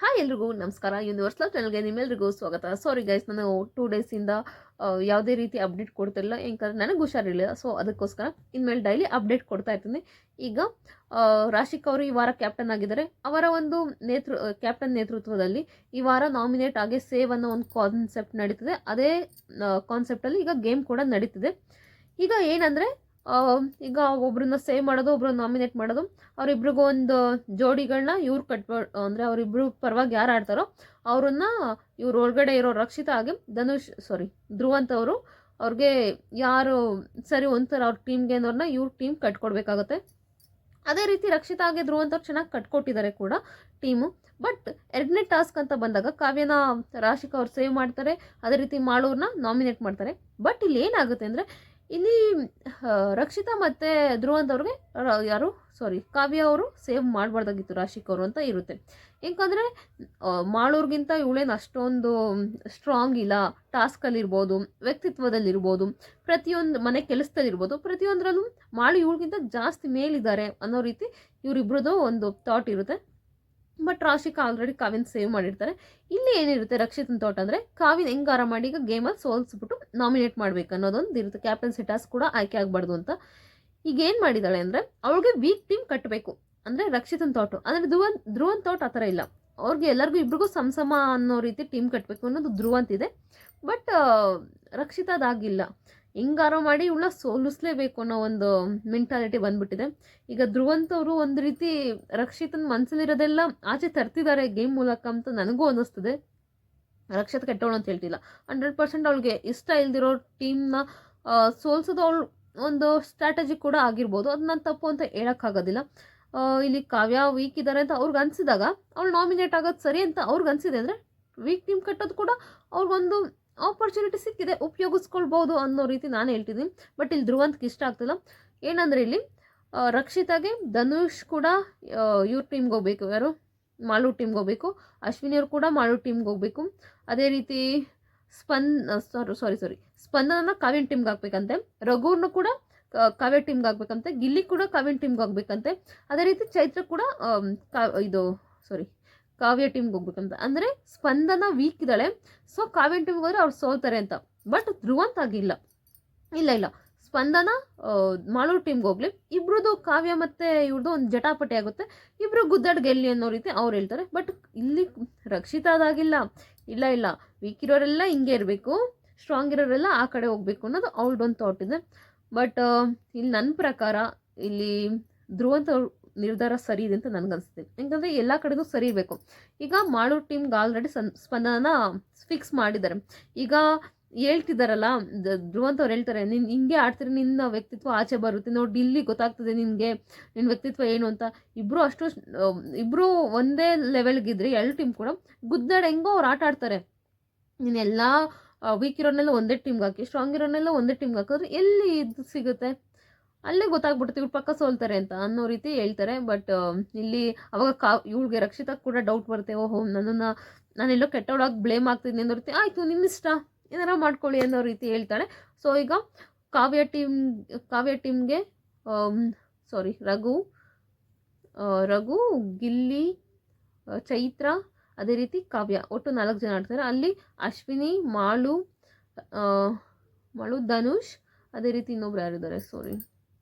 Hi ಎಲ್ರಿಗೂ ನಮಸ್ಕಾರ. Universal ಚಾನಲ್ಗೆ ನಿಮ್ಮೆಲ್ರಿಗೂ ಸ್ವಾಗತ. ಸಾರಿ ಗೈಸ್, ನಾನು 2 ಡೇಸಿಂದ ಯಾವುದೇ ರೀತಿ ಅಪ್ಡೇಟ್ ಕೊಡ್ತಿರಲಿಲ್ಲ, ಯಾಕಂದ್ರೆ ನನಗೆ ಹುಷಾರಿರಲಿಲ್ಲ. ಸೊ ಅದಕ್ಕೋಸ್ಕರ ಇನ್ಮೇಲೆ ಡೈಲಿ ಅಪ್ಡೇಟ್ ಕೊಡ್ತಾ ಇರ್ತೀನಿ. ಈಗ ರಾಶಿಕ್ ಅವರು ಈ ವಾರ ಕ್ಯಾಪ್ಟನ್ ಆಗಿದ್ದಾರೆ. ಅವರ ಒಂದು ಕ್ಯಾಪ್ಟನ್ ನೇತೃತ್ವದಲ್ಲಿ ಈ ವಾರ ನಾಮಿನೇಟ್ ಆಗಿ ಸೇವ್ ಅನ್ನೋ ಒಂದು ಕಾನ್ಸೆಪ್ಟ್ ನಡೀತಿದೆ. ಅದೇ ಕಾನ್ಸೆಪ್ಟಲ್ಲಿ ಈಗ ಗೇಮ್ ಕೂಡ ನಡೀತಿದೆ. ಈಗ ಏನಂದರೆ, ಈಗ ಒಬ್ರನ್ನ ಸೇವ್ ಮಾಡೋದು, ಒಬ್ರನ್ನ ನಾಮಿನೇಟ್ ಮಾಡೋದು, ಅವರಿಬ್ರಿಗೂ ಒಂದು ಜೋಡಿಗಳನ್ನ ಇವ್ರು ಅಂದರೆ ಅವರಿಬ್ರು ಪರವಾಗಿ ಯಾರು ಆಡ್ತಾರೋ ಅವ್ರನ್ನ ಇವ್ರ ಒಳಗಡೆ ಇರೋ ರಕ್ಷಿತಾ ಆಗಿ ಧ್ರುವಂತ್ ಅವರು ಅವ್ರಿಗೆ ಯಾರು ಸರಿ ಒಂಥರ ಅವ್ರ ಟೀಮ್ಗೆ ಅನ್ನೋರನ್ನ ಇವ್ರ ಟೀಮ್ ಕಟ್ಕೊಡ್ಬೇಕಾಗುತ್ತೆ. ಅದೇ ರೀತಿ ರಕ್ಷಿತಾ ಆಗಿ ಧ್ರುವಂತ್ ಅವ್ರು ಚೆನ್ನಾಗಿ ಕಟ್ಕೊಟ್ಟಿದ್ದಾರೆ ಕೂಡ ಟೀಮು. ಬಟ್ ಎರಡನೇ ಟಾಸ್ಕ್ ಅಂತ ಬಂದಾಗ ಕಾವ್ಯನ ರಾಶಿಕ್ ಅವ್ರು ಸೇವ್ ಮಾಡ್ತಾರೆ, ಅದೇ ರೀತಿ ಮಾಳೂರ್ನ ನಾಮಿನೇಟ್ ಮಾಡ್ತಾರೆ. ಬಟ್ ಇಲ್ಲಿ ಏನಾಗುತ್ತೆ ಅಂದರೆ, ಇಲ್ಲಿ ರಕ್ಷಿತಾ ಮತ್ತು ಧ್ರುವಂತ್ ಅವ್ರಿಗೆ ಕಾವ್ಯ ಅವರು ಸೇವ್ ಮಾಡಬಾರ್ದಾಗಿತ್ತು ರಾಶಿಕ್ ಅವರು ಅಂತ ಇರುತ್ತೆ. ಯಾಕಂದರೆ ಮಾಳೂರ್ಗಿಂತ ಇವಳೇನು ಅಷ್ಟೊಂದು ಸ್ಟ್ರಾಂಗ್ ಇಲ್ಲ. ಟಾಸ್ಕಲ್ಲಿರ್ಬೋದು, ವ್ಯಕ್ತಿತ್ವದಲ್ಲಿರ್ಬೋದು, ಪ್ರತಿಯೊಂದು ಮನೆ ಕೆಲಸದಲ್ಲಿರ್ಬೋದು, ಪ್ರತಿಯೊಂದರಲ್ಲೂ ಮಾಳು ಇವಳಿಗಿಂತ ಜಾಸ್ತಿ ಮೇಲಿದ್ದಾರೆ ಅನ್ನೋ ರೀತಿ ಇವರಿಬ್ರದ್ದು ಒಂದು ಥಾಟ್ ಇರುತ್ತೆ. ಬಟ್ ರಾಶಿಕಾ ಆಲ್ರೆಡಿ ಕಾವ್ಯನ ಸೇವ್ ಮಾಡಿರ್ತಾರೆ. ಇಲ್ಲಿ ಏನಿರುತ್ತೆ ರಕ್ಷಿತನ ಥಾಟ್ ಅಂದರೆ, ಕಾವ್ಯನ ಹೆಂಗಾರ ಮಾಡಿ ಈಗ ಗೇಮಲ್ಲಿ ಸೋಲ್ಸ್ಬಿಟ್ಟು ನಾಮಿನೇಟ್ ಮಾಡಬೇಕು ಅನ್ನೋದೊಂದು ಇರುತ್ತೆ. ಕ್ಯಾಪ್ಟನ್ಸಿ ಟಾಸ್ಕ್ ಕೂಡ ಆಯ್ಕೆ ಆಗಬಾರ್ದು ಅಂತ. ಈಗ ಏನು ಮಾಡಿದ್ದಾಳೆ ಅಂದರೆ, ಅವಳಿಗೆ ವೀಕ್ ಟೀಮ್ ಕಟ್ಟಬೇಕು ಅಂದರೆ ರಕ್ಷಿತನ ಥಾಟು. ಅಂದರೆ ಧ್ರುವಂತ್ ಥಾಟ್ ಆ ಥರ ಇಲ್ಲ. ಅವ್ರಿಗೆ ಎಲ್ಲರಿಗೂ ಇಬ್ರಿಗೂ ಸಮ ಅನ್ನೋ ರೀತಿ ಟೀಮ್ ಕಟ್ಟಬೇಕು ಅನ್ನೋದು ಧ್ರುವಂತ್ ಇದೆ. ಬಟ್ ರಕ್ಷಿತಾದಾಗಿಲ್ಲ. ಹೆಂಗಾರ ಮಾಡಿ ಇವಳ ಸೋಲಿಸ್ಲೇಬೇಕು ಅನ್ನೋ ಒಂದು ಮೆಂಟಾಲಿಟಿ ಬಂದ್ಬಿಟ್ಟಿದೆ. ಈಗ ಧ್ರುವಂತ್ ಅವರು ಒಂದು ರೀತಿ ರಕ್ಷಿತನ ಮನಸ್ಸಲ್ಲಿರೋದೆಲ್ಲ ಆಚೆ ತರ್ತಿದ್ದಾರೆ ಗೇಮ್ ಮೂಲಕ ಅಂತ ನನಗೂ ಅನ್ನಿಸ್ತದೆ. ರಕ್ಷಿತ ಕೆಟ್ಟವಳು ಅಂತ ಹೇಳ್ತಿಲ್ಲ, 100% ಅವಳಿಗೆ ಇಷ್ಟ ಇಲ್ದಿರೋ ಟೀಮ್ನ ಸೋಲ್ಸೋದು ಅವಳು ಒಂದು ಸ್ಟ್ರಾಟಜಿ ಕೂಡ ಆಗಿರ್ಬೋದು. ಅದು ನಾನು ತಪ್ಪು ಅಂತ ಹೇಳೋಕ್ಕಾಗೋದಿಲ್ಲ. ಇಲ್ಲಿ ಕಾವ್ಯ ವೀಕ್ ಇದ್ದಾರೆ ಅಂತ ಅವ್ರಿಗೆ ಅನಿಸಿದಾಗ ಅವಳು ನಾಮಿನೇಟ್ ಆಗೋದು ಸರಿ ಅಂತ ಅವ್ರಿಗೆ ಅನಿಸಿದೆ ಅಂದರೆ, ವೀಕ್ ಟೀಮ್ ಕಟ್ಟೋದು ಕೂಡ ಅವ್ರಿಗೊಂದು ಆಪರ್ಚುನಿಟಿ ಸಿಕ್ಕಿದೆ, ಉಪಯೋಗಿಸ್ಕೊಳ್ಬೋದು ಅನ್ನೋ ರೀತಿ ನಾನು ಹೇಳ್ತಿದ್ದೀನಿ. ಬಟ್ ಇಲ್ಲಿ ಧ್ರುವಂತ್ಗೆ ಇಷ್ಟ ಆಗ್ತಿಲ್ಲ. ಏನಂದರೆ, ಇಲ್ಲಿ ರಕ್ಷಿತಾಗೆ ಧನುಷ್ ಕೂಡ ಇವ್ರ ಟೀಮ್ಗೆ ಹೋಗ್ಬೇಕು, ಯಾರು ಮಾಳು ಟೀಮ್ಗೆ ಹೋಗ್ಬೇಕು. ಅಶ್ವಿನಿಯವ್ರು ಕೂಡ ಮಾಳು ಟೀಮ್ಗೆ ಹೋಗ್ಬೇಕು. ಅದೇ ರೀತಿ ಸ್ಪಂದನ ಕಾವ್ಯನ ಟೀಮ್ಗೆ ಹಾಕ್ಬೇಕಂತೆ. ರಘುರ್ನು ಕೂಡ ಕಾವ್ಯ ಟೀಮ್ಗೆ ಹಾಕ್ಬೇಕಂತೆ. ಗಿಲ್ಲಿ ಕೂಡ ಕಾವ್ಯನ ಟೀಮ್ಗೆ ಹಾಕ್ಬೇಕಂತೆ. ಅದೇ ರೀತಿ ಚೈತ್ರ ಕೂಡ ಕಾವ್ಯ ಟೀಮ್ಗೆ ಹೋಗ್ಬೇಕಂತ. ಅಂದರೆ ಸ್ಪಂದನ ವೀಕ್ ಇದ್ದಾಳೆ, ಸೊ ಕಾವ್ಯ ಟೀಮ್ಗೆ ಹೋದ್ರೆ ಅವ್ರು ಸೋಲ್ತಾರೆ ಅಂತ. ಬಟ್ ಧ್ರುವಂತ್ ಆಗಿಲ್ಲ. ಇಲ್ಲ ಸ್ಪಂದನ ಮಾಳೂರು ಟೀಮ್ಗೆ ಹೋಗ್ಲಿ, ಇಬ್ರದ್ದು ಕಾವ್ಯ ಮತ್ತು ಇವ್ರದ್ದು ಒಂದು ಜಟಾಪಟಿ ಆಗುತ್ತೆ, ಇಬ್ಬರು ಗುದ್ದಾಡ್ ಗೆಲ್ಲಿ ಅನ್ನೋ ರೀತಿ ಅವ್ರು ಹೇಳ್ತಾರೆ. ಬಟ್ ಇಲ್ಲಿ ರಕ್ಷಿತಾದಾಗಿಲ್ಲ. ಇಲ್ಲ ವೀಕ್ ಇರೋರೆಲ್ಲ ಹಿಂಗೆ ಇರಬೇಕು, ಸ್ಟ್ರಾಂಗ್ ಇರೋರೆಲ್ಲ ಆ ಕಡೆ ಹೋಗ್ಬೇಕು ಅನ್ನೋದು ಅವಳದೊಂದು ಥಾಟ್ ಇದೆ. ಬಟ್ ಇಲ್ಲಿ ನನ್ನ ಪ್ರಕಾರ ಇಲ್ಲಿ ಧ್ರುವಂತ್ ಅವ್ರ ನಿರ್ಧಾರ ಸರಿ ಇದೆ ಅಂತ ನನಗನ್ಸುತ್ತೆ. ಯಾಕಂದರೆ ಎಲ್ಲ ಕಡೆಗೂ ಸರಿ ಇರಬೇಕು. ಈಗ ಮಾಳೂರು ಟೀಮ್ಗೆ ಆಲ್ರೆಡಿ ಸ್ಪಂದನ ಫಿಕ್ಸ್ ಮಾಡಿದ್ದಾರೆ. ಈಗ ಹೇಳ್ತಿದ್ದಾರಲ್ಲ, ಧ್ರುವಂತ್ ಅವ್ರು ಹೇಳ್ತಾರೆ, ನೀನು ಹಿಂಗೆ ಆಡ್ತೀರಿ, ನಿನ್ನ ವ್ಯಕ್ತಿತ್ವ ಆಚೆ ಬರುತ್ತೆ ನೋಡಿ, ಇಲ್ಲಿ ಗೊತ್ತಾಗ್ತದೆ ನಿನಗೆ ನಿನ್ನ ವ್ಯಕ್ತಿತ್ವ ಏನು ಅಂತ. ಇಬ್ಬರು ಒಂದೇ ಲೆವೆಲ್ಗಿದ್ರೆ ಎರಡು ಟೀಮ್ ಕೂಡ ಗುದ್ದಾಡ್ ಹೆಂಗೋ ಅವ್ರು ಆಟ ಆಡ್ತಾರೆ. ನೀನೆಲ್ಲ ವೀಕ್ ಇರೋನೆಲ್ಲ ಒಂದೇ ಟೀಮ್ಗೆ ಹಾಕಿ, ಸ್ಟ್ರಾಂಗ್ ಇರೋನೆಲ್ಲ ಒಂದೇ ಟೀಮ್ಗೆ ಹಾಕಿದ್ರೆ ಎಲ್ಲಿ ಇದು ಸಿಗುತ್ತೆ, ಅಲ್ಲೇ ಗೊತ್ತಾಗ್ಬಿಡುತ್ತೆ ಇವ್ರು ಪಕ್ಕ ಸೋಲ್ತಾರೆ ಅಂತ ಅನ್ನೋ ರೀತಿ ಹೇಳ್ತಾರೆ. ಬಟ್ ಇಲ್ಲಿ ಅವಾಗ ಇವಳಿಗೆ ರಕ್ಷಿತಾ ಕೂಡ ಡೌಟ್ ಬರುತ್ತೆ, ಓಹೋ ನಾನೆಲ್ಲೋ ಕೆಟ್ಟವಳಾಗಿ ಬ್ಲೇಮ್ ಆಗ್ತಿದ್ದೀನಿ ಅನ್ನೋ ರೀತಿ. ಆಯಿತು, ನಿನ್ನಿಷ್ಟ, ಏನಾರ ಮಾಡ್ಕೊಳ್ಳಿ ಅನ್ನೋ ರೀತಿ ಹೇಳ್ತಾಳೆ. ಸೊ ಈಗ ಕಾವ್ಯ ಟೀಮ್ಗೆ ರಘು, ಗಿಲ್ಲಿ, ಚೈತ್ರ, ಅದೇ ರೀತಿ ಕಾವ್ಯ, ಒಟ್ಟು 4 ಜನ ಆಡ್ತಾರೆ. ಅಲ್ಲಿ ಅಶ್ವಿನಿ, ಮಾಳು, ಧನುಷ್, ಅದೇ ರೀತಿ ಇನ್ನೊಬ್ರು ಯಾರಿದ್ದಾರೆ,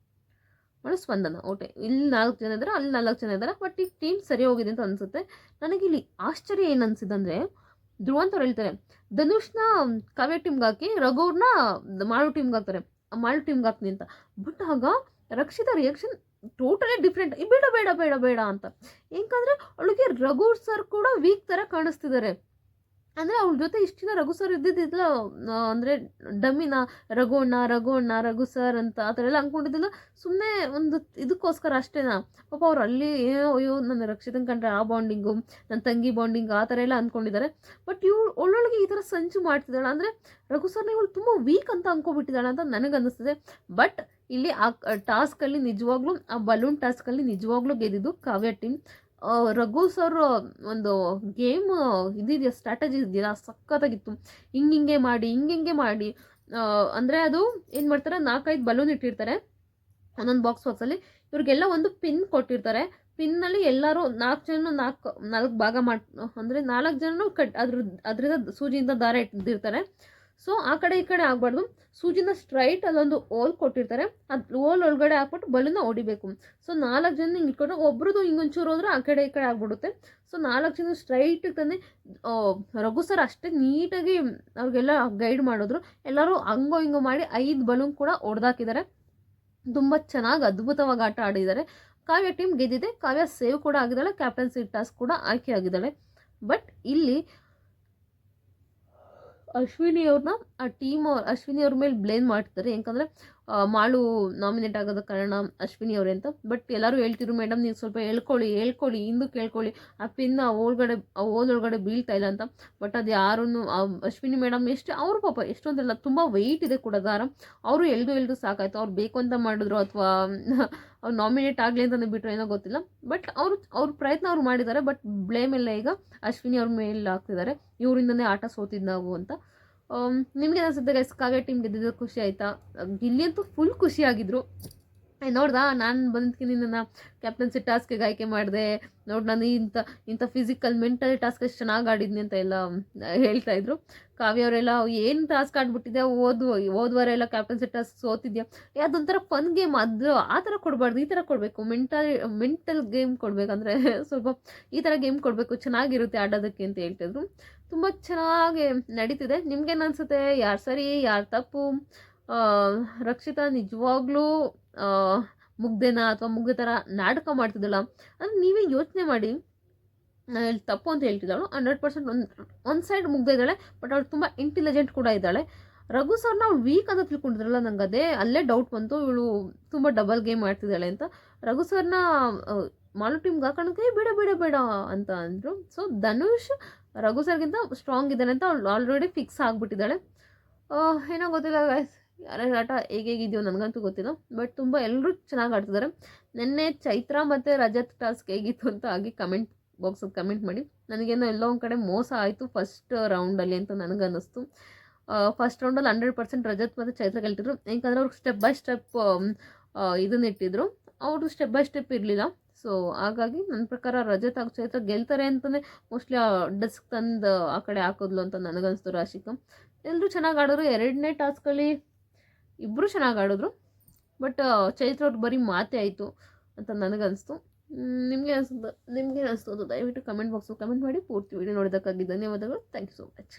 ಮಾಳು, ಸ್ಪಂದನ, ಓಟೆ. ಇಲ್ಲಿ 4 ಜನ ಇದ್ದಾರೆ, ಅಲ್ಲಿ 4 ಜನ ಇದ್ದಾರೆ. ಬಟ್ ಈ ಟೀಮ್ ಸರಿ ಹೋಗಿದೆ ಅಂತ ಅನಿಸುತ್ತೆ ನನಗಿಲ್ಲಿ. ಆಶ್ಚರ್ಯ ಏನು ಅನಿಸಿದಂದರೆ, ಧ್ರುವಂತ್ ಅವ್ರು ಹೇಳ್ತಾರೆ ಧನುಷ್ನ ಕಾವ್ಯ ಟೀಮ್ಗೆ ಹಾಕಿ, ರಘುವ್ರನ್ನ ಮಾಳು ಟೀಮ್ಗೆ ಹಾಕ್ತಾರೆ, ಮಾಳು ಟೀಮ್ಗೆ ಹಾಕ್ತೀನಿ ಅಂತ. ಬಟ್ ಆಗ ರಕ್ಷಿತಾ ರಿಯಾಕ್ಷನ್ ಟೋಟಲಿ ಡಿಫ್ರೆಂಟ್. ಬೇಡ ಬೇಡ ಬೇಡ ಬೇಡ ಅಂತ. ಯಾಕಂದರೆ ಅವಳಿಗೆ ರಘು ಸರ್ ಕೂಡ ವೀಕ್ ಥರ ಕಾಣಿಸ್ತಿದ್ದಾರೆ. ಅಂದರೆ ಅವಳ ಜೊತೆ ಇಷ್ಟು ದಿನ ರಘು ಸರ್ ಇದ್ದಿದ್ದಿಲ್ಲ, ಅಂದರೆ ಡಮ್ಮಿನ ರಘು ಸರ್ ಅಂತ ಆ ಥರ ಎಲ್ಲ ಅಂದ್ಕೊಂಡಿದ್ದಿಲ್ಲ. ಸುಮ್ಮನೆ ಒಂದು ಇದಕ್ಕೋಸ್ಕರ ಅಷ್ಟೇನಾ. ಪಾಪ ಅವ್ರು ಅಲ್ಲಿ ಅಯ್ಯೋ ನನ್ನ ರಕ್ಷಿತನ ಕಂಡ್ರೆ ಆ ಬಾಂಡಿಂಗು, ನನ್ನ ತಂಗಿ ಬಾಂಡಿಂಗ್ ಆ ಥರ ಎಲ್ಲ ಅಂದ್ಕೊಂಡಿದ್ದಾರೆ. ಬಟ್ ಇವಳು ಒಳ್ಳೊಳಗೆ ಈ ಥರ ಸಂಚು ಮಾಡ್ತಿದ್ದಾಳೆ. ಅಂದರೆ ರಘು ಸರ್ನ ಇವಳು ತುಂಬ ವೀಕ್ ಅಂತ ಅಂದ್ಕೊಬಿಟ್ಟಿದ್ದಾಳೆ ಅಂತ ನನಗನ್ನಿಸ್ತದೆ. ಬಟ್ ಇಲ್ಲಿ ಆ ಟಾಸ್ಕಲ್ಲಿ ನಿಜವಾಗ್ಲೂ, ಆ ಬಲೂನ್ ಟಾಸ್ಕಲ್ಲಿ ನಿಜವಾಗ್ಲೂ ಗೆದ್ದಿದ್ದು ಕಾವ್ಯ ಟೀಮ್. ರಘು ಸರ್ ಒಂದು ಗೇಮ್ ಇದೆಯಾ, ಸ್ಟ್ರಾಟಜಿ ಇದೆಯಲ್ಲ, ಸಖತ್ತಾಗಿತ್ತು. ಹಿಂಗೆ ಮಾಡಿ ಅಂದರೆ ಅದು ಏನು ಮಾಡ್ತಾರೆ, 4-5 ಬಲೂನ್ ಇಟ್ಟಿರ್ತಾರೆ ಒಂದೊಂದು ಬಾಕ್ಸಲ್ಲಿ. ಇವ್ರಿಗೆಲ್ಲ ಒಂದು ಪಿನ್ ಕೊಟ್ಟಿರ್ತಾರೆ. ಪಿನ್ನಲ್ಲಿ ಎಲ್ಲರೂ 4 ಜನ 4 ಭಾಗ ಅಂದರೆ 4 ಜನನು ಅದರಿಂದ ಸೂಜಿಯಿಂದ ದಾರ ಇಟ್ಟಿರ್ತಾರೆ. ಸೊ ಆ ಕಡೆ ಈ ಕಡೆ ಆಗಬಾರ್ದು. ಸೂಜಿನ ಸ್ಟ್ರೈಟ್ ಅಲ್ಲೊಂದು ಹೋಲ್ ಕೊಟ್ಟಿರ್ತಾರೆ, ಅದು ಹೋಲ್ ಒಳಗಡೆ ಹಾಕ್ಬಿಟ್ಟು ಬಲೂನ ಹೊಡಿಬೇಕು. ಸೊ 4 ಜನ ಹಿಂಗೆ ಇಟ್ಕೊಂಡು ಒಬ್ರದ್ದು ಹಿಂಗೊಂಚೂರು ಹೋದ್ರೆ ಆ ಕಡೆ ಈ ಕಡೆ ಆಗ್ಬಿಡುತ್ತೆ. ಸೊ 4 ಜನ ಸ್ಟ್ರೈಟ್ ತಂದು ರಘು ಸರ್ ಅಷ್ಟೇ ನೀಟಾಗಿ ಅವ್ರಿಗೆಲ್ಲ ಗೈಡ್ ಮಾಡಿದ್ರು. ಎಲ್ಲರೂ ಹಂಗೋ ಹಿಂಗೋ ಮಾಡಿ 5 ಬಲೂನ್ ಕೂಡ ಹೊಡೆದಾಕಿದ್ದಾರೆ. ತುಂಬ ಚೆನ್ನಾಗಿ ಅದ್ಭುತವಾಗಿ ಆಟ ಆಡಿದ್ದಾರೆ. ಕಾವ್ಯ ಟೀಮ್ ಗೆದ್ದಿದೆ. ಕಾವ್ಯ ಸೇವ್ ಕೂಡ ಆಗಿದ್ದಾಳೆ, ಕ್ಯಾಪ್ಟನ್ಸಿ ಟಾಸ್ಕ್ ಕೂಡ ಆಯ್ಕೆ ಆಗಿದ್ದಾಳೆ. ಬಟ್ ಇಲ್ಲಿ ಅಶ್ವಿನಿ ಅವ್ರನ್ನ ಅಶ್ವಿನಿ ಅವ್ರ ಮೇಲೆ ಬ್ಲೇಮ್ ಮಾಡ್ತಾರೆ. ಯಾಕಂದರೆ ಮಾಳು ನಾಮಿನೇಟ್ ಆಗೋದ ಕಾರಣ ಅಶ್ವಿನಿ ಅವರೇ ಅಂತ. ಬಟ್ ಎಲ್ಲರೂ ಹೇಳ್ತಿದ್ರು, ಮೇಡಮ್ ನೀವು ಸ್ವಲ್ಪ ಹೇಳ್ಕೊಳ್ಳಿ ಹಿಂದಕ್ಕೆ ಹೇಳ್ಕೊಳ್ಳಿ, ಆ ಪಿನ್ ಒಳಗಡೆ ಬೀಳ್ತಾ ಇಲ್ಲ ಅಂತ. ಬಟ್ ಅದು ಯಾರೂ ಅಶ್ವಿನಿ ಮೇಡಮ್ ಅವರು ಪಾಪ ಎಷ್ಟೊಂದಲ್ಲ ತುಂಬ ವೆಯ್ಟ್ ಇದೆ ಕೂಡ ದಾರ. ಅವರು ಎಳ್ದು ಸಾಕಾಯ್ತು. ಅವ್ರು ಬೇಕು ಅಂತ ಮಾಡಿದ್ರು ಅಥವಾ ಅವ್ರು ನಾಮಿನೇಟ್ ಆಗಲಿ ಅಂತಲೇ ಬಿಟ್ಟರು ಏನೋ ಗೊತ್ತಿಲ್ಲ. ಬಟ್ ಅವ್ರ ಪ್ರಯತ್ನ ಅವ್ರು ಮಾಡಿದ್ದಾರೆ. ಬಟ್ ಬ್ಲೇಮ್ ಎಲ್ಲ ಈಗ ಅಶ್ವಿನಿ ಅವ್ರ ಮೇಲೆ ಹಾಕ್ತಿದ್ದಾರೆ, ಇವರಿಂದನೇ ಆಟ ಸೋತಿದ್ದು ನಾವು ಅಂತ. ನಿಮಗೆ ಅನಿಸುತ್ತೆ ಗೈಸ್, ಕಾವ್ಯ ಟೀಮ್ ಗೆದ್ದಿದ್ದು ಖುಷಿ ಆಯಿತಾ? ಗಿಲ್ಲಿ ಅಂತೂ ಫುಲ್ ಖುಷಿಯಾಗಿದ್ರು. ನೋಡ್ದಾ, ನಾನು ಬಂದ್ಕಿನಿ ನನ್ನ ಕ್ಯಾಪ್ಟನ್ಸಿ ಟಾಸ್ಕಿಗೆ ಆಯ್ಕೆ ಮಾಡಿದೆ ನೋಡಿ, ನಾನು ಇಂಥ ಫಿಸಿಕಲ್ ಮೆಂಟಲ್ ಟಾಸ್ಕ್ ಎಷ್ಟು ಚೆನ್ನಾಗಿ ಆಡಿದ್ನಿ ಅಂತ ಎಲ್ಲ ಹೇಳ್ತಾಯಿದ್ರು. ಕಾವ್ಯ ಅವರೆಲ್ಲ ಏನು ಟಾಸ್ಕ್ ಆಡ್ಬಿಟ್ಟಿದ್ದೆ, ಹೋದ್ವಾರ ಎಲ್ಲ ಕ್ಯಾಪ್ಟನ್ಸಿ ಟಾಸ್ಕ್ ಸೋತಿದ್ಯಾ, ಅದೊಂಥರ ಫನ್ ಗೇಮ್, ಅದು ಆ ಥರ ಕೊಡಬಾರ್ದು, ಈ ಥರ ಕೊಡಬೇಕು, ಮೆಂಟಲ್ ಗೇಮ್ ಕೊಡಬೇಕಂದ್ರೆ ಸ್ವಲ್ಪ ಈ ಥರ ಗೇಮ್ ಕೊಡಬೇಕು, ಚೆನ್ನಾಗಿರುತ್ತೆ ಆಡೋದಕ್ಕೆ ಅಂತ ಹೇಳ್ತಿದ್ರು. ತುಂಬ ಚೆನ್ನಾಗಿ ನಡೀತಿದೆ. ನಿಮ್ಗೇನು ಅನಿಸುತ್ತೆ, ಯಾರು ಸರಿ ಯಾರು ತಪ್ಪು? ರಕ್ಷಿತಾ ನಿಜವಾಗ್ಲೂ ಮುಗ್ಧೆನಾ ಅಥವಾ ಮುಗ್ಧ ಥರ ನಾಟಕ ಮಾಡ್ತಿದ್ದಲ್ಲ? ಅಂದರೆ ನೀವೇ ಯೋಚನೆ ಮಾಡಿ. ನಾನು ತಪ್ಪು ಅಂತ ಹೇಳ್ತಿದ್ದಾಳು, 100% ಒಂದು ಸೈಡ್ ಮುಗ್ಧ ಇದ್ದಾಳೆ. ಬಟ್ ಅವಳು ತುಂಬ ಇಂಟೆಲಿಜೆಂಟ್ ಕೂಡ ಇದ್ದಾಳೆ. ರಘು ಸರ್ನ ಅವ್ಳು ವೀಕ್ ಅಂತ ತಿಳ್ಕೊಂಡಿದ್ರಲ್ಲ, ನಂಗೆ ಅಲ್ಲೇ ಡೌಟ್ ಬಂತು, ಇವಳು ತುಂಬ ಡಬಲ್ ಗೇಮ್ ಮಾಡ್ತಿದ್ದಾಳೆ ಅಂತ. ರಘು ಸರ್ನ ಮಾಲು ಟೀಮ್ಗೆ ಹಾಕೋಣಕ್ಕೆ ಬೇಡ ಅಂತ ಅಂದರು. ಸೊ ಧನುಷ್ ರಘು ಸರ್ಗಿಂತ ಸ್ಟ್ರಾಂಗ್ ಇದ್ದಾನೆ ಅಂತ ಅವಳು ಆಲ್ರೆಡಿ ಫಿಕ್ಸ್ ಆಗಿಬಿಟ್ಟಿದ್ದಾಳೆ. ಏನೋ ಗೊತ್ತಿಲ್ಲ ಗೈಸ್, ಯಾರ್ಯಾರ ಆಟ ಹೇಗಿದೆಯೋ ನನಗಂತೂ ಗೊತ್ತಿಲ್ಲ. ಬಟ್ ತುಂಬ ಎಲ್ಲರೂ ಚೆನ್ನಾಗಿ ಆಡ್ತಿದ್ದಾರೆ. ನಿನ್ನೆ ಚೈತ್ರ ಮತ್ತು ರಜತ್ ಟಾಸ್ಕ್ ಹೇಗಿತ್ತು ಅಂತ ಆಗಿ ಕಮೆಂಟ್ ಬಾಕ್ಸಲ್ಲಿ ಕಮೆಂಟ್ ಮಾಡಿ. ನನಗೇನೋ ಎಲ್ಲೋ ಒಂದು ಕಡೆ ಮೋಸ ಆಯಿತು ಫಸ್ಟ್ ರೌಂಡಲ್ಲಿ ಅಂತ ನನಗನ್ನಿಸ್ತು. ಫಸ್ಟ್ ರೌಂಡಲ್ಲಿ 100% ರಜತ್ ಮತ್ತು ಚೈತ್ರ ಗೆಲ್ತಿದ್ರು. ಯಾಕಂದರೆ ಅವ್ರಿಗೆ ಸ್ಟೆಪ್ ಬೈ ಸ್ಟೆಪ್ ಇದನ್ನ ಇಟ್ಟಿದ್ರು, ಅವರು ಸ್ಟೆಪ್ ಬೈ ಸ್ಟೆಪ್ ಇರಲಿಲ್ಲ. ಸೊ ಹಾಗಾಗಿ ನನ್ನ ಪ್ರಕಾರ ರಜತ್ ಹಾಗೂ ಚೈತ್ರ ಗೆಲ್ತಾರೆ ಅಂತಲೇ ಮೋಸ್ಟ್ಲಿ ಆ ಡೆಸ್ಕ್ ತಂದು ಆ ಕಡೆ ಹಾಕೋದ್ಲು ಅಂತ ನನಗನ್ನಿಸ್ತು. ರಾಶಿಕಾ ಎಲ್ಲರೂ ಚೆನ್ನಾಗಿ ಆಡೋರು. 2ನೇ ಟಾಸ್ಕಲ್ಲಿ ಇಬ್ಬರು ಚೆನ್ನಾಗಿ ಆಡಿದ್ರು. ಬಟ್ ಚೈತ್ರ ಅವ್ರು ಬರೀ ಮಾತೇ ಆಯಿತು ಅಂತ ನನಗನ್ನಿಸ್ತು. ನಿಮಗೆ ಅನಿಸ್ತು ದಯವಿಟ್ಟು ಕಮೆಂಟ್ ಬಾಕ್ಸಲ್ಲಿ ಕಮೆಂಟ್ ಮಾಡಿ. ಪೂರ್ತಿ ವಿಡಿಯೋ ನೋಡೋದಕ್ಕಾಗಿ ಧನ್ಯವಾದಗಳು. Thank you so much.